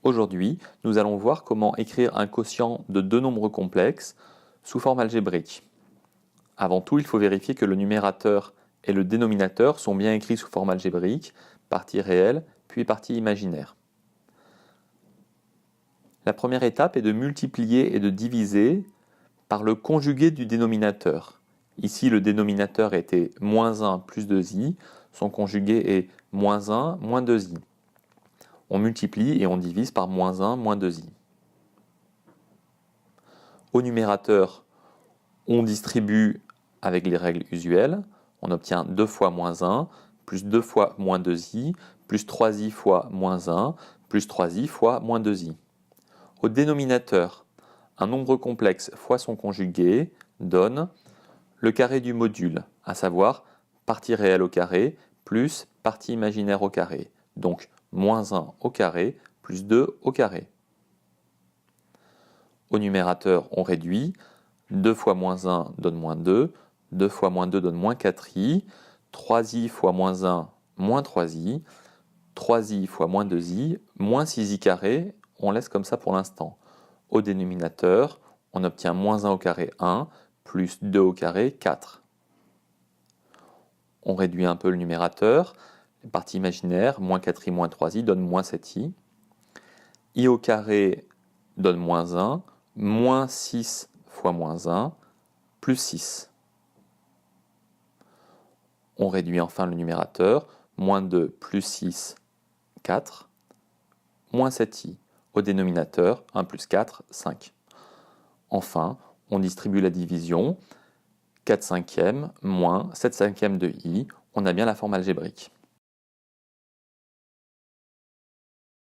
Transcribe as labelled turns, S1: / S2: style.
S1: Aujourd'hui, nous allons voir comment écrire un quotient de deux nombres complexes sous forme algébrique. Avant tout, il faut vérifier que le numérateur et le dénominateur sont bien écrits sous forme algébrique, partie réelle, puis partie imaginaire. La première étape est de multiplier et de diviser par le conjugué du dénominateur. Ici, le dénominateur était moins 1 plus 2i, son conjugué est moins 1 moins 2i. On multiplie et on divise par moins 1 moins 2i. Au numérateur, on distribue avec les règles usuelles. On obtient 2 fois moins 1, plus 2 fois moins 2i, plus 3i fois moins 1, plus 3i fois moins 2i. Au dénominateur, un nombre complexe fois son conjugué donne le carré du module, à savoir partie réelle au carré plus partie imaginaire au carré. Donc moins 1 au carré plus 2 au carré. Au numérateur, on réduit. 2 fois moins 1 donne moins 2. 2 fois moins 2 donne moins 4i. 3i fois moins 1, moins 3i. 3i fois moins 2i, moins 6i carré. On laisse comme ça pour l'instant. Au dénominateur, on obtient moins 1 au carré 1, plus 2 au carré 4. On réduit un peu le numérateur. La partie imaginaire, moins 4i moins 3i donne moins 7i. I au carré donne moins 1, moins 6 fois moins 1, plus 6. On réduit enfin le numérateur, moins 2 plus 6, 4, moins 7i. Au dénominateur, 1 plus 4, 5. Enfin, on distribue la division, 4 cinquièmes moins 7 cinquièmes de i, on a bien la forme algébrique.